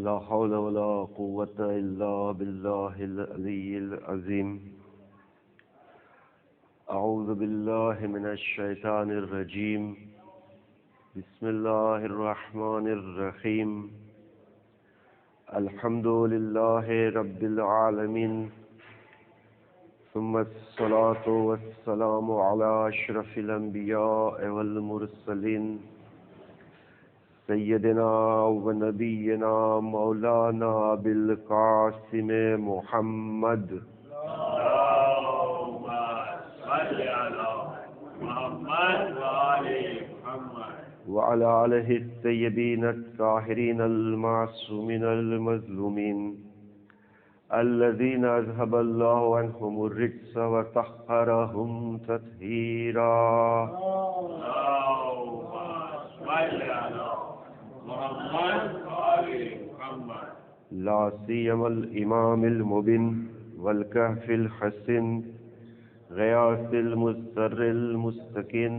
لا حول ولا قوة إلا بالله العلي العظيم. أعوذ بالله من الشيطان الرجيم. بسم الله الرحمن الرحيم. الحمد لله رب العالمين، ثم الصلاة والسلام على أشرف الأنبياء والمرسلين سيدنا ونبينا مولانا بالقاسم محمد اللهم صل على محمد وآل محمد وعلى آله الطيبين الطاهرين المعصومين المظلومين الذين أذهب الله عنهم الرجس وطهرهم تطهيرا. اللهم صل على محمد وآل محمد. لا سيما الإمام المبين والكهف الحسن غياث المستر المستكين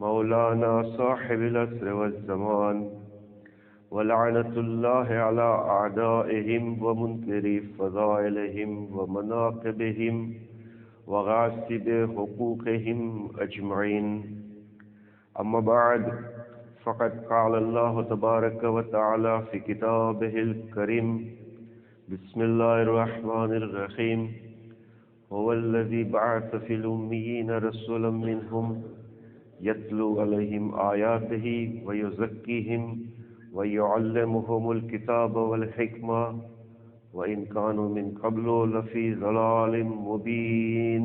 مولانا صاحب العصر والزمان، ولعنة الله على أعدائهم ومنكري فضائلهم ومناقبهم وغاصب حقوقهم أجمعين. أما بعد، فقد قال الله تبارك وتعالى في كتابه الكريم: بسم الله الرحمن الرحيم. هو الذي بعث في الأميين رسولا منهم يتلو عليهم آياته ويزكيهم ويعلمهم الكتاب والحكمة وإن كانوا من قبل لفي ضلال مبين.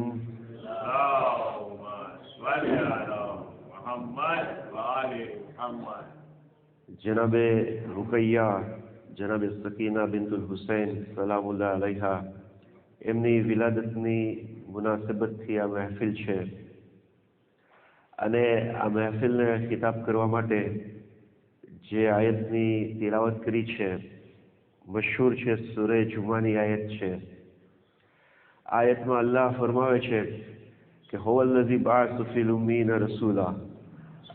اللهم صل على محمد وآل محمد. जनाब रुकैया जनाब सकीना बिनतुल हुसैन सलामुल्लाह अलैहा એમની વિલાદતની મુનાસબતથી આ મહેફિલ છે અને આ મહેફિલને ખિતાબ કરવા માટે જે આયતની તિલાવત કરી છે મશહૂર છે સૂરે જુમાની આયત છે. આયતમાં અલ્લાહ ફરમાવે છે કે હુવલ્લઝી બઅસ ફિલ ઉમ્મીના રસૂલા.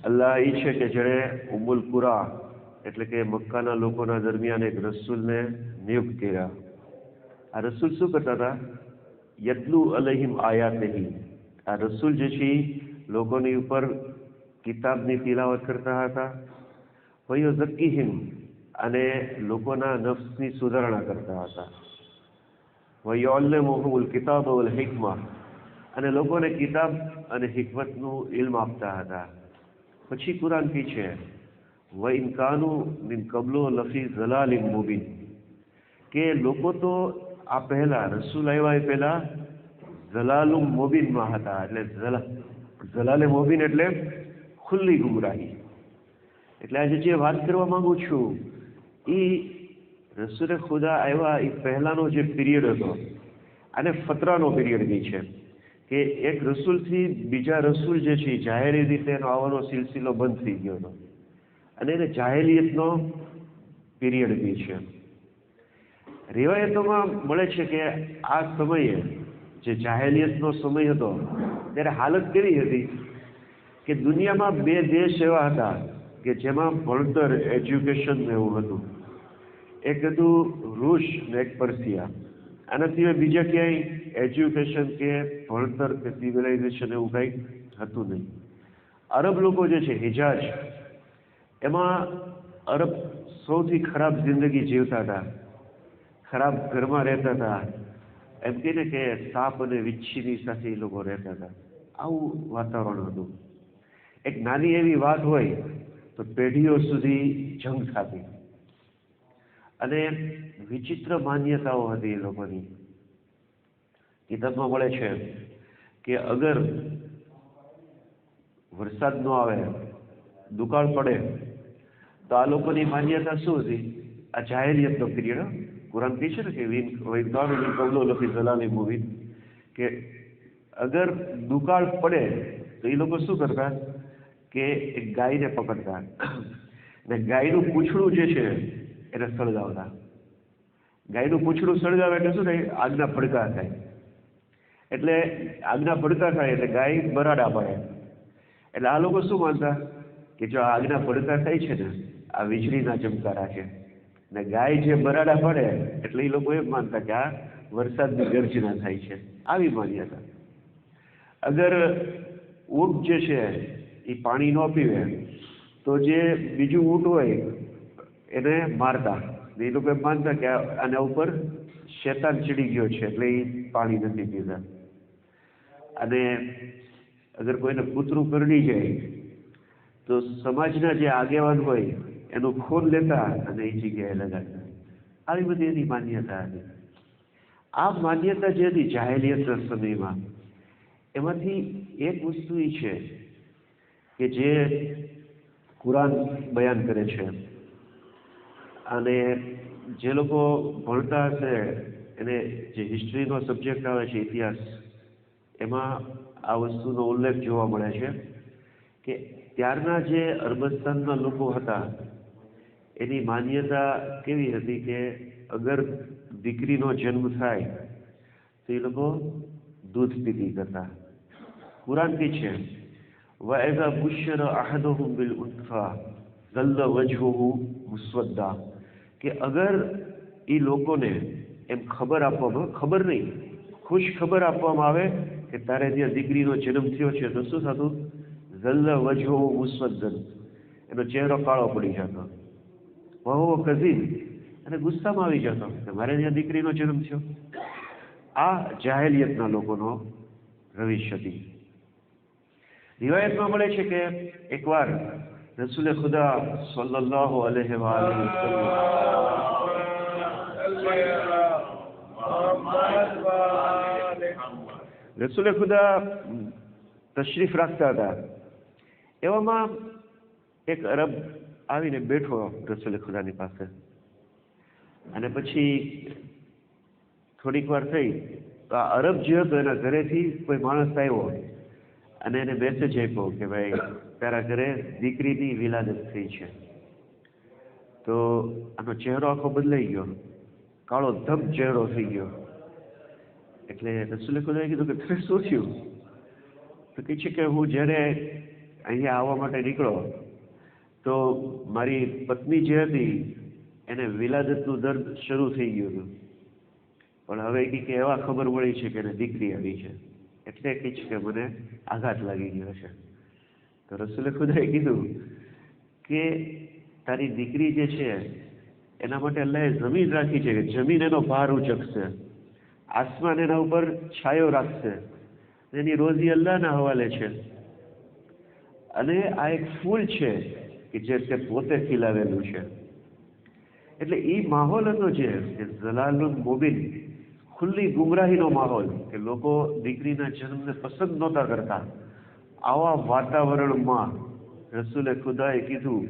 અલ્લાહ એ છે કે જેણે ઉમ્મુલ કુરા એટલે કે મક્કાના લોકોના દરમિયાન એક રસૂલને નિયુક્ત કર્યા. આ રસૂલ શું કરતા હતા? યતલુ અલૈહિમ આયાતિહી. આ રસૂલ જે છે લોકોની ઉપર કિતાબની તિલાવત કરતા હતા. વયુઝક્કીહિમ અને લોકોના નફ્સની સુધારણા કરતા હતા. વયુઅલ્લિમુહુમુલ કિતાબ વલ હિકમા અને લોકોને કિતાબ અને હિકમતનું ઇલ્મ આપતા હતા. પછી કુરાન કી છે વઇન કાનુ મિન કબલો લફી ઝલાલિમ મુબીન, કે લોકો તો આ પહેલા રસૂલ આવ્યા એ પહેલા ઝલાલુમ મુબીનમાં હતા. એટલે ઝલાલે મુબીન એટલે ખુલ્લી ગુમરાહી. એટલે આજે જે વાત કરવા માંગુ છું એ રસૂલે ખુદા આવ્યા એ પહેલાનો જે પીરિયડ હતો આને ફતરાનો પીરિયડ કહે છે કે એક રસૂલથી બીજા રસૂલ જે છે જાહેરી રીતે એનો આવવાનો સિલસિલો બંધ થઈ ગયો હતો અને એને જાહેલિયતનો પીરિયડ કહે છે. રિવાયતોમાં મળે છે કે આ સમયે જે જાહેલિયતનો સમય હતો ત્યારે હાલત કેવી હતી કે દુનિયામાં બે દેશ એવા હતા કે જેમાં ભણતર એજ્યુકેશન એવું હતું. એક હતું રૂસ ને એક પર્શિયા. આના સિવાય બીજા ક્યાંય એજ્યુકેશન કે ભણતર કે સિવિલાઇઝેશન એવું કંઈ હતું નહીં. અરબ લોકો જે છે હિજાજ, એમાં અરબ સૌથી ખરાબ જિંદગી જીવતા હતા. ખરાબ ઘરમાં રહેતા હતા. એમ કહીને કે સાપ અને વીછીની સાથે એ લોકો રહેતા હતા. આવું વાતાવરણ હતું. એક નાની એવી વાત હોય તો પેઢીઓ સુધી જંગ થતી અને વિચિત્ર માન્યતાઓ હતી એ લોકોની. કિતાબમાં મળે છે કે અગર વરસાદ ન આવે, દુકાળ પડે તો આ લોકોની માન્યતા શું હતી? આ જાહેલિયતનો પીરિયડ. કુરાન કહે છે ને કે મૂવી કે અગર દુકાળ પડે તો એ લોકો શું કરતા કે એક ગાયને પકડતા ને ગાયનું પૂંછડું જે છે એને સળગાવતા. ગાયનું પૂંછડું સળગાવે એટલે શું થાય? આગના ભડકા થાય. એટલે આગના ભડકા થાય એટલે ગાય બરાડા પડે. એટલે આ લોકો શું માનતા કે જો આગના ભડકા થાય છે ને આ વીજળીના ચમકારા છે. ને ગાય જે બરાડા પડે એટલે એ લોકો એમ માનતા કે આ વરસાદની ગર્જના થાય છે, આવી માન્યતા. અગર ઊંટ જે છે એ પાણી ન પીવે તો જે બીજું ઊંટ હોય એને મારતા. એ લોકો એમ માનતા કે આના ઉપર શેતાન ચડી ગયો છે એટલે એ પાણી નથી પીતા. અને અગર કોઈને કૂતરું કરડી જાય તો સમાજના જે આગેવાન હોય એનું ખૂન લેતા અને એ જગ્યાએ લગાડતા. આવી બધી એની માન્યતા હતી. આ માન્યતા જે હતી જાહેલિયતના સમયમાં, એમાંથી એક વસ્તુ એ છે કે જે કુરાન બયાન કરે છે, અને જે લોકો ભણતા હશે એને જે હિસ્ટ્રીનો સબ્જેક્ટ આવે છે, ઇતિહાસ, એમાં આ વસ્તુનો ઉલ્લેખ જોવા મળે છે કે ત્યારના જે અરબસ્તાનના લોકો હતા એની માન્યતા કેવી હતી કે અગર દીકરીનો જન્મ થાય તો એ લોકો દૂધ પીતી કરતા. કુરાનથી છે وَإِذَا بُشِّرَ أَحَدُهُمْ بِالْأُنثَىٰ ظَلَّ وَجْهُهُ مُسْوَدًّا, કે અગર એ લોકોને એમ ખબર નહીં, ખુશ ખબર આપવામાં આવે કે તારે ત્યાં દીકરીનો જન્મ થયો છે તો શું થતું? ઝલ્લ વજહુહુ મુસ્વદ્દન, એનો ચહેરો કાળો પડી જતો. વહુવ કઝીબ, અને ગુસ્સામાં આવી જતો કે મારે ત્યાં દીકરીનો જન્મ થયો. આ જાહેલિયતના લોકોનો રવિશ હતી. રિવાયતમાં મળે છે કે એકવાર રસૂલે ખુદા સલ્લલ્લાહુ અલૈહિ વસલ્લમ રસૂલે ખુદા તશરીફ રાખતા હતા. એવામાં એક અરબ આવીને બેઠો રસૂલે ખુદાની પાસે, અને પછી થોડીક વાર થઈ તો આ અરબ જે હતો એના ઘરેથી કોઈ માણસ આવ્યો અને એને મેસેજ આપ્યો કે ભાઈ તારા ઘરે દીકરીની વિલાદત થઈ છે. તો આનો ચહેરો આખો બદલાઈ ગયો, કાળો ધબ ચહેરો થઈ ગયો. એટલે રસૂલે ખુદાએ કીધું કે તને શું થયું? તો કહે છે કે હું જ્યારે અહીંયા આવવા માટે નીકળો તો મારી પત્ની જે હતી એને વિલાદતનું દર્દ શરૂ થઈ ગયું હતું, પણ હવે કે એવા ખબર મળી છે કે એને દીકરી આવી છે, એટલે કહે છે કે મને આઘાત લાગી ગયો છે. તો રસૂલે ખુદાએ કીધું કે તારી દીકરી જે છે એના માટે અલ્લાહે જમીન રાખી છે કે જમીન એનો ભાર ઉચકશે, આસમાન એના ઉપર છાયો રાખશે, એની રોજી અલ્લાહના હવાલે છે. અને આ એક ફૂલ છે કે જે તે પોતે ખીલાવેલું છે. એટલે એ માહોલ હતો જે જલાલુલ મુબીન, ખુલ્લી ગુમરાહીનો માહોલ, કે લોકો દીકરીના જન્મને પસંદ નહોતા કરતા. આવા વાતાવરણમાં રસૂલે ખુદાએ કીધું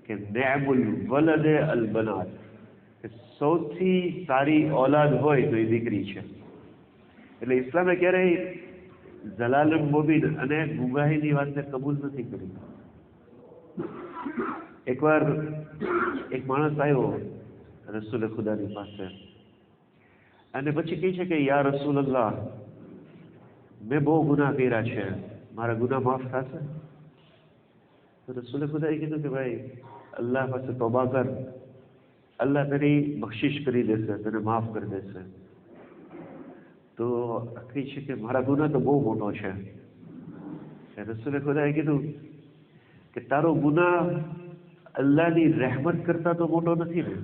કે નિઅમુલ વલદે અલ બનાત, કે સૌથી સારી ઓલાદ હોય તો એ દીકરી છે. એટલે ઇસ્લામે ક્યારેય જલાલુલ મુબીન અને ગુમરાહીની વાતને કબૂલ નથી કરી. એકવાર એક માણસ આવ્યો રસૂલે ખુદાની પાસે અને પછી કહે છે કે યા રસૂલલ્લાહ, મેં બહુ ગુનાહ કર્યા છે, મારા ગુનાહ માફ થશે? તો રસૂલે ખુદાએ કીધું કે ભાઈ અલ્લાહ પાસે તોબા કર, અલ્લાહ તારી બખ્શિશ કરી દેશે, તને માફ કરી દેશે. તો કહે છે કે મારા ગુનાહ તો બહુ મોટો છે. રસૂલે ખુદાએ કીધું કે તારો ગુનાહ અલ્લાહની રહેમત કરતા તો મોટો નથી ને?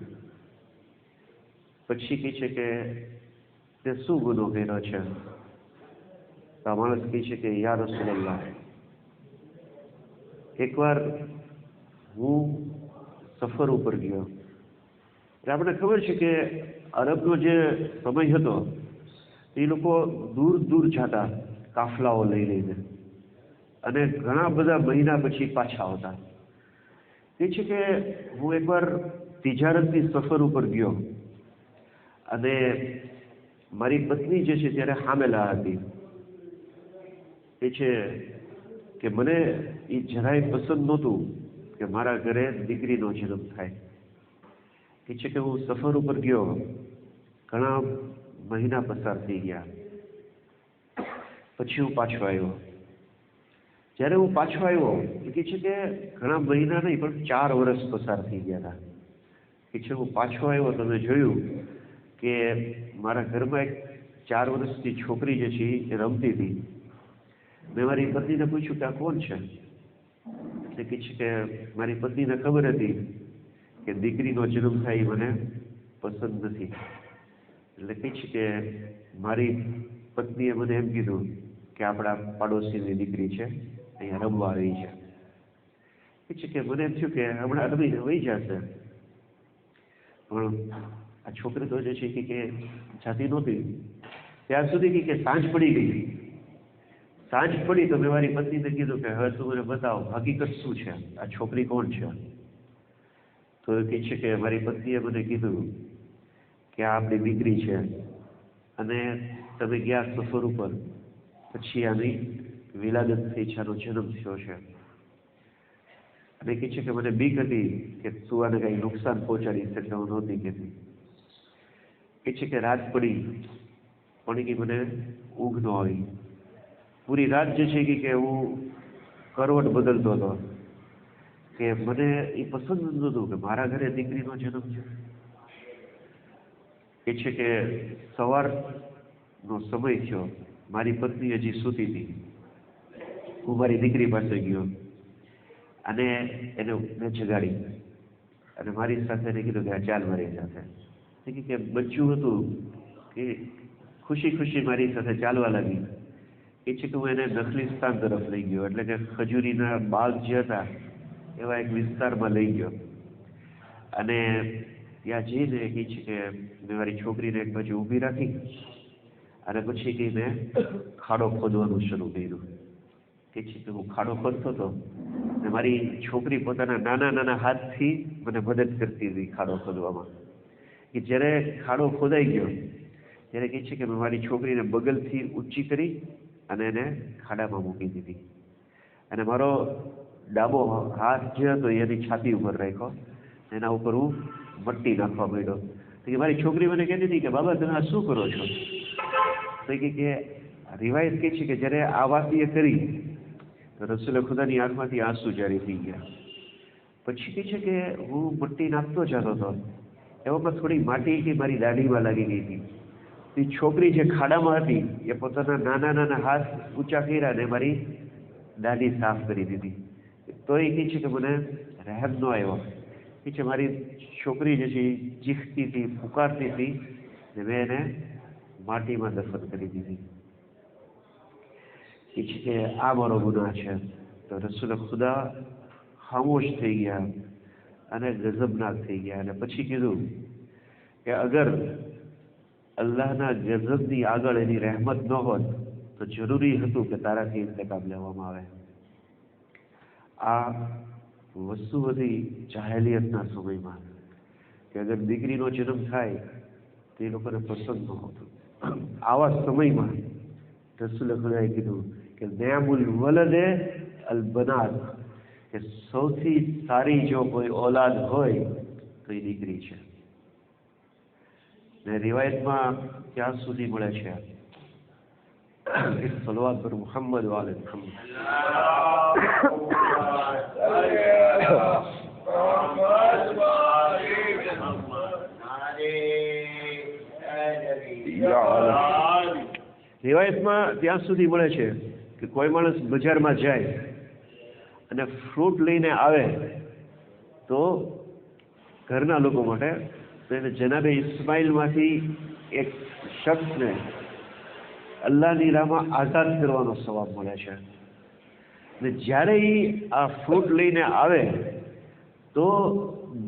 પછી કહે છે કે તે શું ગુનો કર્યો છે? તો આ માણસ કહે છે કે યા રસૂલલ્લાહ, એકવાર હું સફર ઉપર ગયો. એટલે આપણે ખબર છે કે અરબનો જે સમય હતો એ લોકો દૂર દૂર જતા કાફલાઓ લઈ લઈને, અને ઘણા બધા મહિના પછી પાછા આવતા. એ છે કે હું એકવાર તિજારતની સફર ઉપર ગયો અને મારી પત્ની જે છે ત્યારે હામેલા હતી. એ છે કે મને એ જરાય પસંદ નહોતું કે મારા ઘરે દીકરીનો જન્મ થાય. એ છે કે હું સફર ઉપર ગયો, ઘણા મહિના પસાર થઈ ગયા, પછી હું પાછો આવ્યો. જ્યારે હું પાછો આવ્યો એ કહે છે કે ઘણા મહિના નહીં પણ 4 વર્ષ પસાર થઈ ગયા હતા. પછી હું પાછો આવ્યો તો મેં જોયું કે મારા ઘરમાં એક 4 વર્ષની છોકરી જે છે એ રમતી હતી. મેં મારી પત્નીને પૂછ્યું કે આ કોણ છે? એટલે કહે છે કે મારી પત્નીને ખબર હતી કે દીકરીનો જન્મ થાય એ મને પસંદ નથી. એટલે કહે છે કે મારી પત્નીએ મને એમ કીધું કે આપણા પાડોશીની દીકરી છે, અહીંયા રમવા આવી છે. કહે છે કે મને એમ થયું કે હમણાં રમીને વહી જશે, પણ આ છોકરી તો જે છે કે જાતી નહોતી. ત્યાં સુધી કે સાંજ પડી ગઈ. સાંજ પડી તો મેં મારી પત્નીને કીધું કે હવે તું મને બતાવો હકીકત શું છે, આ છોકરી કોણ છે? તો એ કહે છે કે મારી પત્નીએ મને કીધું કે આ આપણી દીકરી છે અને તમે ગયા સફર ઉપર, પછી આની વિલાદત થઈ છે, આનો જન્મ થયો છે. અને કહે છે કે મને બીક હતી કે તું આને કંઈ નુકસાન પહોંચાડીશ, એટલે હું નહોતી કહેતી. કહે છે કે રાત પડી પણ કે મને ઊંઘ ન આવી. પૂરી રાત જે છે કે હું કરવટ બદલતો હતો કે મને એ પસંદ નહોતું કે મારા ઘરે દીકરીનો જન્મ છે. એ છે કે સવારનો સમય થયો, મારી પત્ની હજી સૂતી હતી. હું મારી દીકરી પાસે ગયો અને એને મેં જગાડી અને મારી સાથે એને કીધું કે ચાલ મારી સાથે. કે બચ્ચું હતું કે ખુશી ખુશી મારી સાથે ચાલવા લાગી. એ છે કે હું એને નખલિસ્તાન તરફ લઈ ગયો, એટલે કે ખજૂરીના બાગ જે હતા એવા એક વિસ્તારમાં લઈ ગયો. અને ત્યાં જઈને કહે છે કે મેં મારી છોકરીને એક બાજુ ઊભી રાખી અને પછી કે મેં ખાડો ખોદવાનું શરૂ કર્યું. કહે છે કે હું ખાડો ખોદતો હતો અને મારી છોકરી પોતાના નાના નાના હાથથી મને મદદ કરતી હતી ખાડો ખોદવામાં. કે જ્યારે ખાડો ખોદાઈ ગયો ત્યારે કહે છે કે મેં મારી છોકરીને બગલથી ઊંચી કરી અને એને ખાડામાં મૂકી દીધી અને મારો ડાબો હાથ જે હતો એની છાતી ઉપર રાખ્યો, એના ઉપર હું મટ્ટી નાખવા માંડ્યો. તો કે મારી છોકરી મને કહેતી હતી કે બાબા તમે આ શું કરો છો? તો કે રિવાયત કહે છે કે જ્યારે આ વાત એ કરી તો રસૂલે ખુદાની આંખમાંથી આંસુ જારી થઈ ગયા. પછી કહે છે કે હું મટ્ટી નાખતો જતો હતો, એવામાં થોડી માટી કે મારી દાઢીમાં લાગી ગઈ હતી. એ છોકરી જે ખાડામાં હતી એ પોતાના નાના નાના હાથ ઊંચા કર્યા અને મારી દાઢી સાફ કરી દીધી. તો એ કહે છે કે મને રહેમ ન આવ્યો. એ છે મારી છોકરી જે છે ચીખતી હતી, પુકારતી હતી ને મેં એને માટીમાં દફન કરી દીધી. એ છે કે આ મારો ગુનાહ છે. તો રસૂલ ખુદા ખામોશ થઈ ગયા અને ગઝબનાક થઈ ગયા અને પછી કીધું કે અગર અલ્લાહના ગઝબની આગળ એની રહેમત ન હોત તો જરૂરી હતું કે તારાથી ઇન્તકામ લેવામાં આવે. આ વસ્તુ હતી જાહેલિયતના સમયમાં કે અગર દીકરીનો જન્મ થાય તો એ લોકોને પસંદ ન હોતું. આવા સમયમાં રસૂલે ખુદાએ કીધું કે નિયામુલ વલદે અલ બનાત, કે સૌથી સારી જો કોઈ ઓલાદ હોય તો એ દીકરી છે. ને રિવાયતમાં ત્યાં સુધી મળે છે સલવાત પર મુહમ્મદ વાલે મુહમ્મદ. રિવાયતમાં ત્યાં સુધી મળે છે કે કોઈ માણસ બજારમાં જાય અને ફ્રૂટ લઈને આવે તો ઘરના લોકો માટે તો એને જનાબે ઇસ્માઇલમાંથી એક શખ્સને અલ્લાહની રાહમાં આઝાદ કરવાનો સવાબ મળે છે. ને જ્યારે એ આ ફ્રૂટ લઈને આવે તો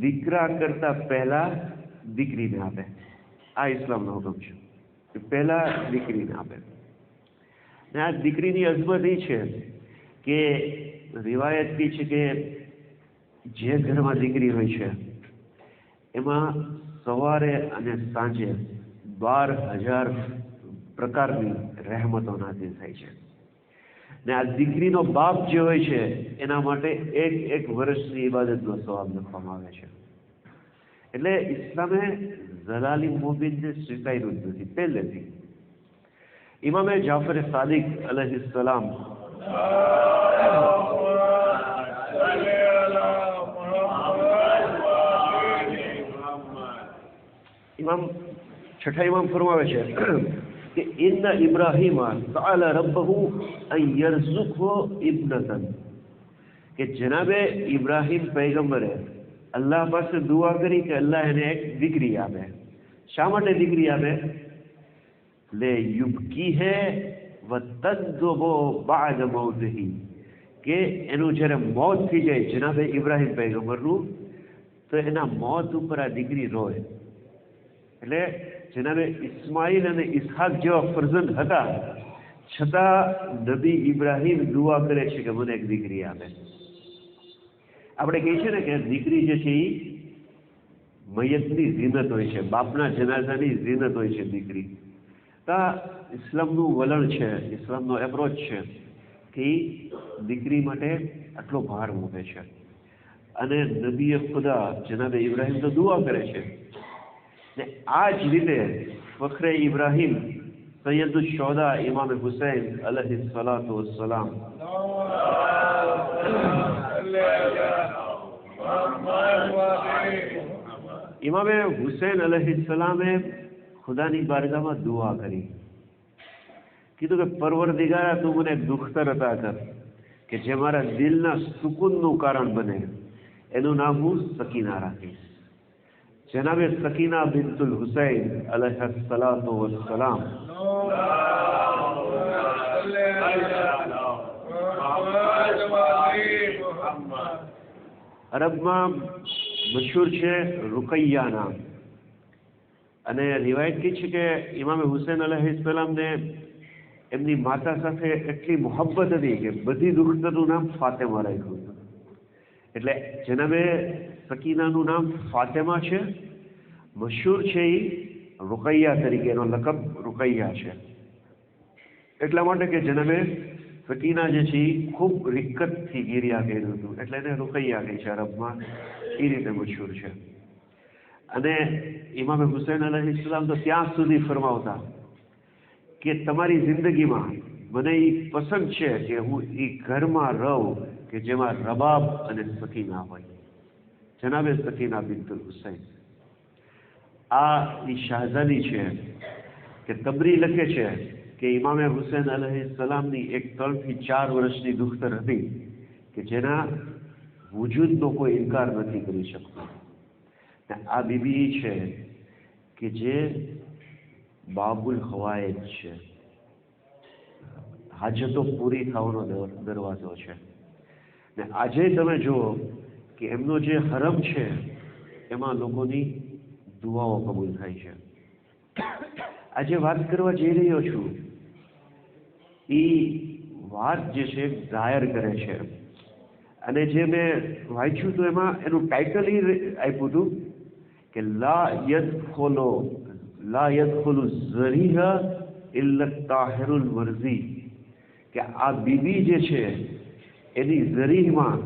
દીકરા કરતા પહેલા દીકરીને આપે. આ ઇસ્લામનો હુકમ છે કે પહેલા દીકરીને આપે. ને આ દીકરીની અઝમત એ છે કે રિવાયત બી છે કે જે ઘરમાં દીકરી હોય છે એમાં સવારે અને સાંજે 12,000 પ્રકારની રહેમતો નાઝિલ થાય છે. ને આ દીકરીનો બાપ જે હોય છે એના માટે એક વર્ષની ઇબાદતનો સવાબ લખવામાં આવે છે. એટલે ઇસ્લામે ઝલાલી મોબીનને સ્વીકાર્યું જ નથી પહેલેથી. ઇમામે જાફર સાદિક અલૈહિસ્સલામ ઇમામ છઠ્ઠા ઇમામ ફરમાવે છે કે ઇન્ના ઇબ્રાહીમ સઅલ રબ્બહુ અન યરઝુકહુ ઇબ્નતન, કે જનાબે ઇબ્રાહીમ પૈગંબરે અલ્લાહ પાસે દુઆ કરી કે અલ્લાહ એને એક દીકરી આપે. શા માટે દીકરી આપે? લે યુબકી હે વ તદબુ બાદ મૌતિહી, કે એનું જ્યારે મોત થઈ જાય જનાબે ઇબ્રાહીમ પૈગંબરનું, તો એના મોત ઉપર આ દીકરી રોય. એટલે જનાબે ઇસ્માઇલ અને ઇસ્હાક જેવા ફરજંદ હતા, છતાં નબી ઇબ્રાહીમ દુઆ કરે છે કે મને એક દીકરી આપે. આપણે કહીએ છીએ ને કે દીકરી જે છે એ મયતની ઝીનત હોય છે, બાપના જનાઝાની ઝીનત હોય છે દીકરી. તો ઇસ્લામનું વલણ છે, ઇસ્લામનો એપ્રોચ છે કે દીકરી માટે આટલો ભાર મૂકે છે. અને નબીએ ખુદા જનાબે ઇબ્રાહીમ તો દુઆ કરે છે, ને આ જ રીતે ફખરે ઇબ્રાહીમ સૈયદ શોદા ઇમામ હુસૈન અલૈહિ સલાતુ વસ્સલામ ઇમામે હુસૈન અલૈહિ સલામે ખુદાની બારગાહમાં દુઆ કરી, કીધું કે પરવરદિગારા તું મને દુખ્તર અતા કર કે જે મારા દિલના સુકૂનનું કારણ બને, એનું નામ હું સકીના રાખીશ. જનાબે સકીના બિન્તુલ હુસૈન અલૈહિ સલાતુ વસ્સલામ અરબમાં મશહૂર છે રૂકૈયા નામ. અને રિવાયત કહી છે કે ઇમામે હુસૈન અલૈહિ સલામને એમની માતા સાથે એટલી મોહબ્બત હતી કે બધી દુખ્તરનું નામ ફાતેમા રાખ્યું હતું. એટલે જનાબે સકીનાનું નામ ફાતેમા છે, મશહૂર છે એ રૂકૈયા તરીકે, એનો લકબ રૂકૈયા છે. એટલા માટે કે જનાબે સકીના જે છે એ ખૂબ રિક્કતથી ગીર્યા કર્યું હતું, એટલે એને રૂકૈયા કહે છે અરબમાં, એ રીતે મશહૂર છે. અને ઇમામે હુસૈન અલૈહિ સલામ તો ત્યાં સુધી ફરમાવતા કે તમારી જિંદગીમાં મને એ પસંદ છે કે હું એ ઘરમાં રહું કે જેમાં રબાબ અને સકીના હોય. જનાબે સકીના બિન્તુલ હુસૈન આ એ શાહઝાદી છે કે તબરી લખે છે કે ઇમામે હુસૈન અલૈહિ સલામની એક 3 થી 4 વર્ષની દુખ્તર હતી કે જેના વજૂદનો કોઈ ઇનકાર નથી કરી શકતો. આ બીબી છે કે જે બાબુલ હવાયજ છે, હાજતો પૂરી થવાનો દરવાજો છે. ને આજે તમે જુઓ કે એમનો જે હરમ છે એમાં લોકોની દુઆઓ કબૂલ થાય છે. આજે વાત કરવા જઈ રહ્યો છું એ વાત જે છે જાહેર કરે છે, અને જે મેં વાંચ્યું તો એમાં એનું ટાઇટલ એ આપ્યું હતું કે લા યદખુલુ ઝરીહા ઇલ્લા તાહિરુલ મરઝી, કે આ બીબી જે છે એની ઝરીહમાં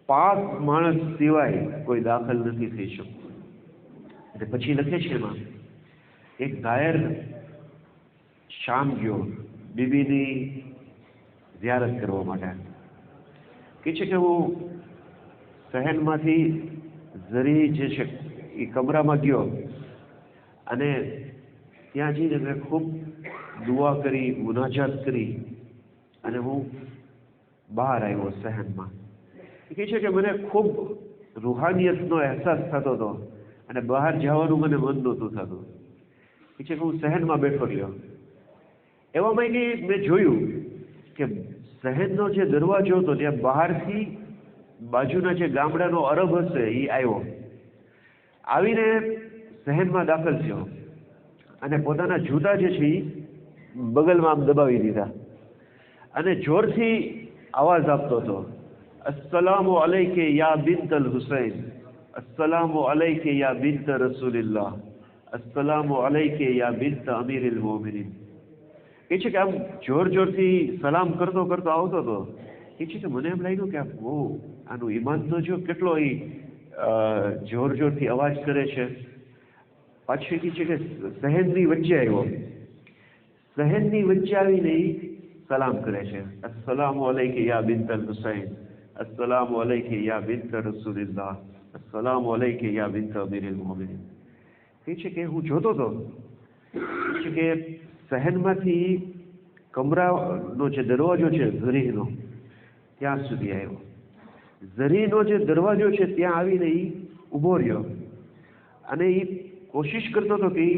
પાક માણસ સિવાય કોઈ દાખલ નથી થઈ શકતું. એટલે પછી લખે છે એમાં એક ગાયર શામ ગયો બીબીની ઝિયારત કરવા માટે, કહે છે કે હું શહેરમાંથી ઝરી જે છે એ કમરામાં ગયો અને ત્યાં જઈને મેં ખૂબ દુઆ કરી, મુનાજાત કરી અને હું બહાર આવ્યો શહેરમાં. એ કહે છે કે મને ખૂબ રૂહાનિયતનો અહેસાસ થતો હતો અને બહાર જવાનું મને મન નહોતું થતું. એ છે કે હું શહેરમાં બેઠો રહ્યો. એવામાં મેં જોયું કે શહેરનો જે દરવાજો હતો ત્યાં બહારથી બાજુના જે ગામડાનો અરબ હશે એ આવ્યો, આવીને શહેરમાં દાખલ થયો અને પોતાના જૂતા જે છે એ બગલમાં આમ દબાવી દીધા અને જોરથી અવાજ આપતો હતો, અસ્સલામુ અલૈકે યા બિન્ટ અલ હુસૈન, અસ્સલામુ અલૈકે યા બિન્ટ રસૂલિલ્લાહ, અસ્સલામુ અલૈકે યા બિન્ટ અમીરિલ મોમિનીન. એ છે કે આમ જોરથી સલામ કરતો આવતો હતો. એ છે કે મને એમ લાગ્યું કે બહુ આનું ઈમાન તો જો કેટલો એ જોરથી અવાજ કરે છે. પાછું એ છે કે શહેરની વચ્ચે આવ્યો, શહેરની વચ્ચે આવીને એ સલામ કરે છે, અસ્સલામુ અલૈકે યા બિન્ટ અલ હુસૈન, અસ્સલામુ અલૈકે યા બિન્ટ રસૂલિલ્લાહ, અસ્સલામુ અલૈકે યા બિન્ટ અમીરિલ મોમિનીન. કહે છે કે હું જોતો હતો કે શહેરમાંથી કમરાનો જે દરવાજો છે ઝરીનો ત્યાં સુધી આવ્યો. ઝરીનો જે દરવાજો છે ત્યાં આવીને એ ઊભો રહ્યો અને એ કોશિશ કરતો હતો કે એ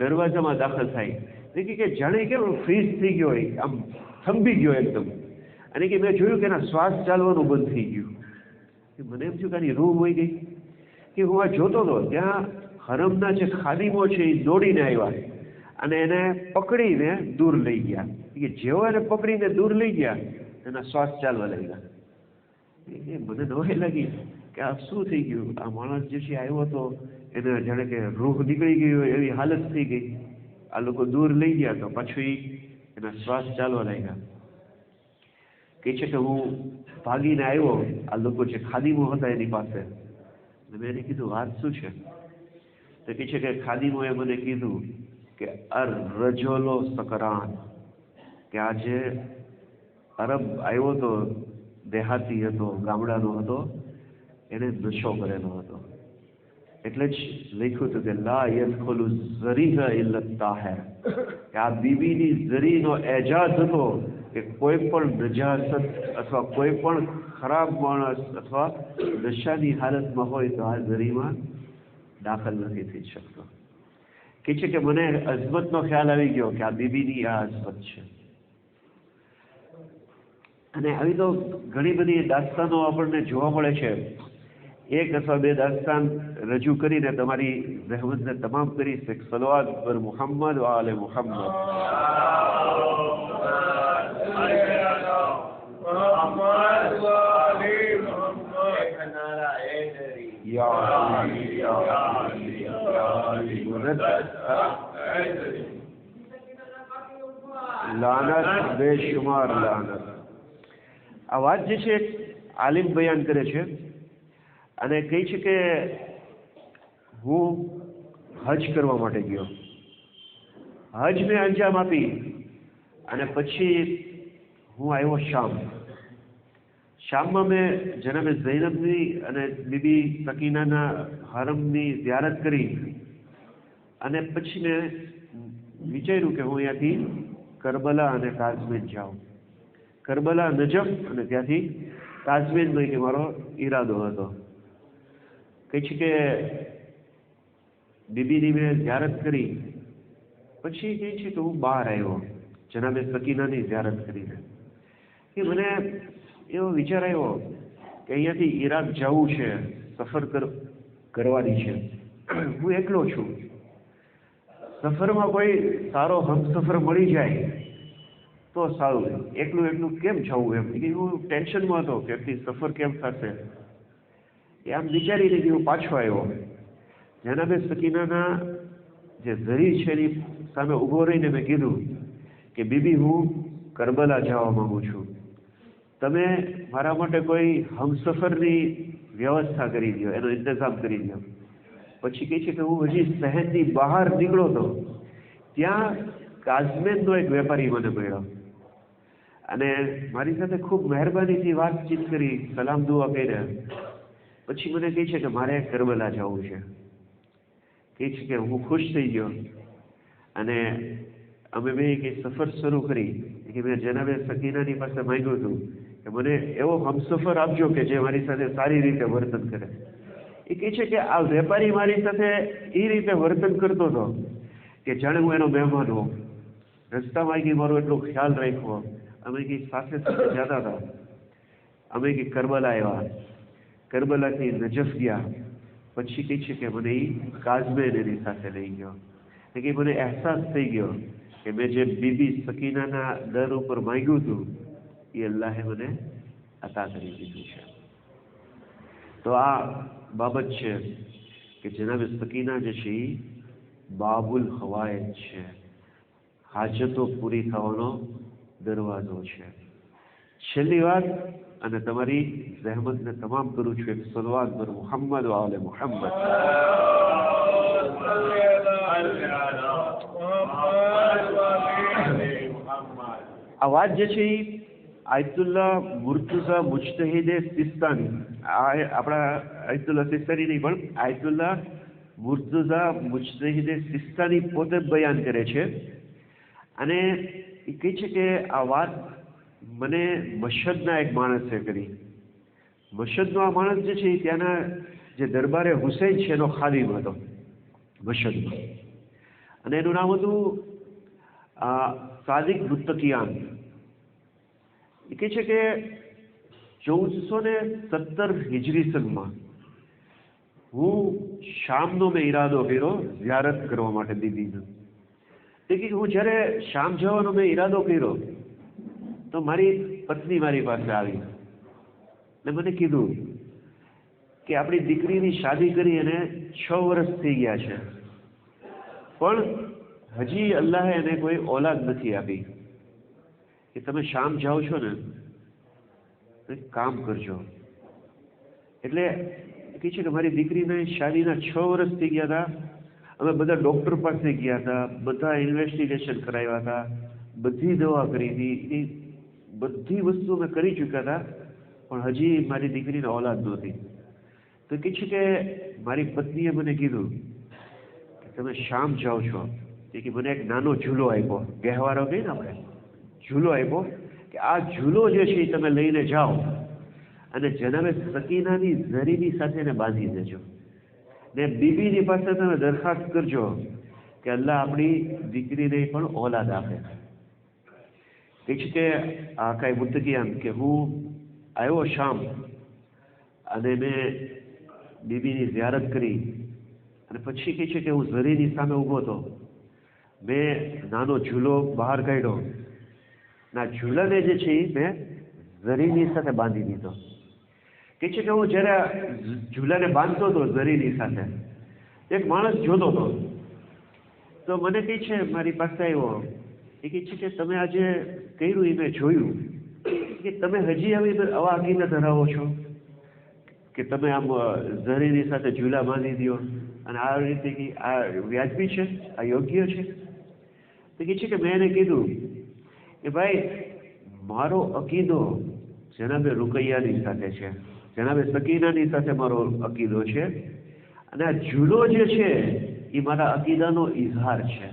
દરવાજામાં દાખલ થાય. કે જાણે કેમ ફ્રીઝ થઈ ગયો હોય, આમ થંભી ગયો એકદમ. અને કે મેં જોયું કે એના શ્વાસ ચાલવાનું બંધ થઈ ગયું. મને એમ થયું કે આની રૂહ હોઈ ગઈ. કે હું આ જોતો હતો ત્યાં હરમના જે ખાદીમો છે એ દોડીને આવ્યા અને એને પકડીને દૂર લઈ ગયા. કે જેવો એને પકડીને દૂર લઈ ગયા એના શ્વાસ ચાલવા લાગ્યા. એ મને નવાઈ લાગી કે આ શું થઈ ગયું. આ માણસ જે છે આવ્યો હતો એને જાણે કે રૂહ નીકળી ગઈ હોય એવી હાલત થઈ ગઈ. આ લોકો દૂર લઈ ગયા તો પાછું એના શ્વાસ ચાલવા લાગ્યા. કહે છે કે હું ભાગીને આવ્યો આ લોકો જે ખાદીમો હતા એની પાસે. મેં એને કીધું વાત શું છે? તો કહે છે કે ખાદીમોએ મને કીધું કે રજોલો સકરાન, કે આજે અરબ આવ્યો હતો, દેહાતી હતો, ગામડાનો હતો, એને નશો કરેલો હતો. એટલે જ લખ્યું હતું કે લા યદખુલુ ઝરીહ ઇલ્લા તાહિર, કે આ બીબીની ઝરીનો એજાજ હતો કે કોઈ પણ નજાસત અથવા કોઈ પણ ખરાબ માણસ અથવા નશાની હાલતમાં હોય તો આ ઝરીમાં દાખલ નથી થઈ શકતો. કે છે કે મને અઝમતનો ખ્યાલ આવી ગયો કે આ બીબીની આ અઝમત છે. અને આવી તો ઘણી બધી દાસ્તાનો આપણને જોવા મળે છે. એક અથવા બે દાસ્તાન રજૂ કરીને તમારી રહેમતને તમામ કરીશ. એક સલવાત પર મુહમ્મદ વ આલે મુહમ્મદ. લાનત બેશુમાર લાનત. આ વાત જે છે આલિમ બયાન કરે છે અને કહે છે કે હું હજ કરવા માટે ગયો. હજ મેં અંજામ આપી અને પછી હું આવ્યો શામ. શામમાં મેં જનાબે ઝૈનબની અને બીબી સકીનાના હરમની ઝિયારત કરી અને પછી મેં વિચાર્યું કે હું અહીંયાથી કરબલા અને તાજમેન જાઉં. કરબલા, નજફ અને ત્યાંથી તાજમેનમાં કે મારો ઈરાદો હતો. કહે છે કે બીબીની મેં ઝિયારત કરી પછી કહે છે કે હું બહાર આવ્યો જનાબે સકીનાની ઝિયારત કરીને. કે મને એવો વિચાર આવ્યો કે અહીંયાથી ઈરાક જવું છે, સફર કરવાની છે. હું એકલો છું. સફરમાં કોઈ સારો હમસફર મળી જાય તો સારું. એકલું કેમ જવું એમ. હું ટેન્શનમાં હતો કે એટલી સફર કેમ થશે. એ આમ વિચારીને કે હું પાછો આવ્યો. જનાબે સકીનાના જે ઝરી છે એની સામે ઊભો રહીને મેં કીધું કે બીબી હું કરબલા જવા માંગુ છું. તમે મારા માટે કોઈ હમસફરની વ્યવસ્થા કરી દો, એનો ઇંતજામ કરી દો. પછી કહે છે કે હું હજી શહેરની બહાર નીકળો તો ત્યાં કાઝમેનનો એક વેપારી મને મળ્યો અને મારી સાથે ખૂબ મહેરબાનીથી વાતચીત કરી, સલામ દુઆ કર્યા. પછી મને કહે છે કે મારે કરબલા જવું છે. કહે છે કે હું ખુશ થઈ ગયો અને અમે બે કે સફર શરૂ કરી. કે મેં જનાબે સકીનાની પાસે માંગ્યું હતું કે મને એવો હમસફર આપજો કે જે મારી સાથે સારી રીતે વર્તન કરે. એ કહે છે કે આ વેપારી મારી સાથે એ રીતે વર્તન કરતો હતો કે જાણે હું એનો મહેમાન હોઉં. રસ્તામાં કંઈ મારો એટલો ખ્યાલ રાખ્યો. અમે કંઈ સાથે જતા હતા. અમે કંઈ કરબલા આવ્યા, કરબલાથી નજફ ગયા. પછી કહે છે કે મને એ કાઝમેન એની સાથે લઈ ગયો. કે મને અહેસાસ થઈ ગયો કે મેં જે બીબી સકીનાના દર ઉપર માંગ્યું હતું એ અલ્લાહે મને અતા કરી દીધું છે. તો આ બાબત છે કે જનાબે સકીના જે છે એ બાબુલ હવાયત છે, હાજતો પૂરી થવાનો દરવાજો છે. છેલ્લી વાત અને તમારી રહેમતને તમામ કરું છું એક સલવાત પર મુહમ્મદ વ આલે મુહમ્મદ. આ વાત જે છે એ આયતુલ્લાહ મુર્તુઝા મુજતહિદે સિસ્તાની, આપણા આયતુલ્લાહ સિસ્તાની નહીં પણ આયતુલ્લાહ મુર્તઝા મુજતહિદે સિસ્તાની પોતે બયાન કરે છે અને એ કહે છે કે આ વાત મને મશહદના એક માણસે કરી. મશહદનો આ માણસ જે છે એ ત્યાંના જે દરબારે હુસૈન છે એનો ખાદિમ હતો મશહદમાં, અને એનું નામ હતું સાદિક મુત્તકિયાન. એ કહે છે કે 1417 હિજરી સનમાં હું શામનો મેં ઈરાદો કર્યો ઝિયારત કરવા માટે દીદીનો. એ કે હું જ્યારે શામ જવાનો મેં ઈરાદો કર્યો તો મારી પત્ની મારી પાસે આવી ને મને કીધું કે આપણી દીકરીની શાદી કરી અને 6 વર્ષ થઈ ગયા છે, પણ હજી અલ્લાહે એને કોઈ ઓલાદ નથી આપી, કે તમે શામ જાઓ છો ને તો એક કામ કરજો. એટલે કહે છે કે મારી દીકરીને શાદીના 6 વર્ષ થઈ ગયા હતા. અમે બધા ડૉક્ટર પાસે ગયા હતા, બધા ઇન્વેસ્ટિગેશન કરાવ્યા હતા, બધી દવા કરી હતી, એ બધી વસ્તુ અમે કરી ચૂક્યા હતા, પણ હજી મારી દીકરીને ઓલાદ નહોતી. તો કહે છે કે મારી પત્નીએ મને કીધું કે તમે શામ જાઓ છો, કે મને એક નાનો ઝૂલો આપ્યો, ગહેવારો કહીએ ને આપણે, ઝૂલો આપ્યો કે આ ઝૂલો જે છે એ તમે લઈને જાઓ અને જનાબે સકીનાની ઝરીની સાથે એને બાંધી દેજો ને બીબીની પાસે તમે દરખાસ્ત કરજો કે અલ્લાહ આપણી દીકરીને પણ ઓલાદ આપે. કહે છે કે આ કાંઈ મુત્તકિયાન કે હું આવ્યો શામ અને મેં બીબીની ઝિયારત કરી અને પછી કહે છે કે હું ઝરીની સામે ઊભો હતો, મેં નાનો ઝૂલો બહાર કાઢ્યો, ના ઝૂલાને જે છે એ મેં ઝરીની સાથે બાંધી દીધો. કહે છે કે હું જ્યારે ઝૂલાને બાંધતો હતો ઝરીની સાથે, એક માણસ જોતો હતો, તો મને કહે છે મારી પાસે આવ્યો, એ કહે છે કે તમે આજે કર્યું એ મેં જોયું કે તમે હજી આવા અકીદા ધરાવો છો કે તમે આમ ઝરીની સાથે ઝૂલા બાંધી દો અને આ રીતે આ વ્યાજબી છે, આ યોગ્ય છે? તો કહે છે કે મેં એને કીધું કે ભાઈ મારો અકીદો જનાબે રૂકૈયાની સાથે છે, જનાબે સકીનાની સાથે મારો અકીદો છે, અને આ ઝૂલો જે છે એ મારા અકીદાનો ઇઝહાર છે.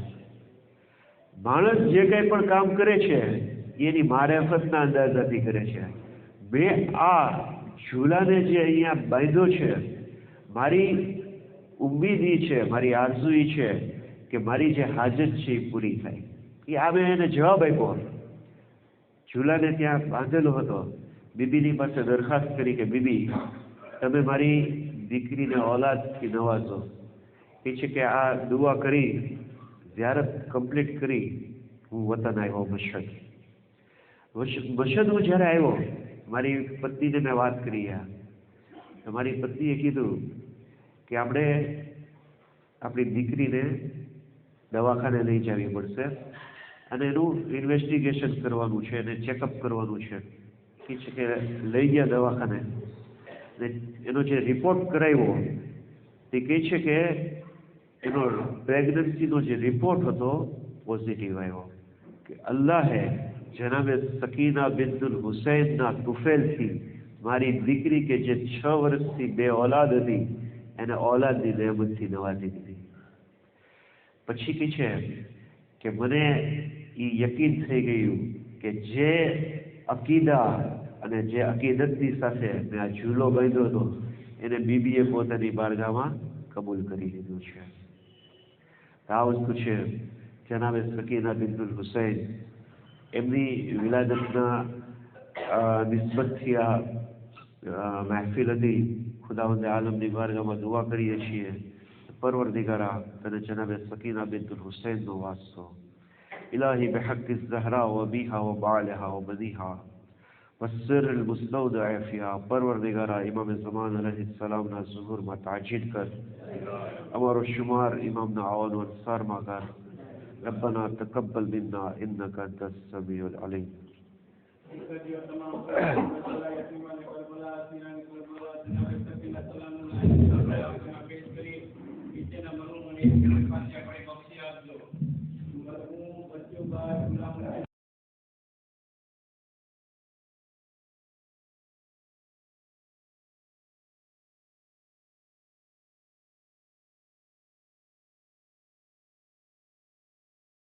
માણસ જે કંઈ પણ કામ કરે છે એની મારેફતના અંદાજાથી કરે છે. મેં આ ઝૂલાને જે અહીંયા બાંધ્યો છે, મારી ઉમ્મીદી છે, મારી આરઝુઈ છે કે મારી જે હાજત છે એ પૂરી થાય. એ આ મેં એને જવાબ આપ્યો. ઝૂલાને ત્યાં બાંધેલો હતો, બીબીની પાસે દરખાસ્ત કરી કે બીબી તમે મારી દીકરીને ઓલાદથી નવાજો. એ છે કે આ દુઆ કરી ઝિયારત કમ્પ્લીટ કરી હું વતન આવ્યો મશહદ. મશહદ હું જ્યારે આવ્યો મારી પત્નીને મેં વાત કરી, તો મારી પત્નીએ કીધું કે આપણે આપણી દીકરીને દવાખાને લઈ જવી પડશે અને એનું ઇન્વેસ્ટિગેશન કરવાનું છે, એને ચેકઅપ કરવાનું છે. એ છે કે લઈ ગયા દવાખાને ને એનો જે રિપોર્ટ કરાવ્યો તે કહે છે કે એનો પ્રેગ્નન્સીનો જે રિપોર્ટ હતો પોઝિટિવ આવ્યો, કે અલ્લાહે જનાબે સકીના બિન્તુલ હુસૈનના તુફેલથી મારી દીકરી કે જે 6 વર્ષથી બે ઓલાદ હતી એને ઓલાદની નહેમતથી નવાજી દીધી. પછી કહે છે કે મને એ યકીન થઈ ગયું કે જે અકીદા અને જે અકીદતની સાથે મેં આ ઝૂલો બાંધ્યો હતો એને બીબીએ પોતાની બારગામાં કબૂલ કરી લીધું છે. આ વસ્તુ છે જનાબે સકીના બિન્તુલ હુસૈન એમની વિલાદતના નિસ્બતથી આ મહેફિલ હતી. ખુદાવંદે આલમની બારગામાં દુઆ કરીએ છીએ, પરવરદિગારા તને જનાબે સકીના બિન્તુલ હુસૈનનો વાસ્તો إلهي بحق الزهراء وبيها وبعلها وبنيها والسر المستودع فيها پروردگارا امام زمان علیہ السلام نا ظهور ما تعجیل کر امر الشمار امامنا عوان وانصار ما کر ربنا تقبل منا انك انت السميع العليم.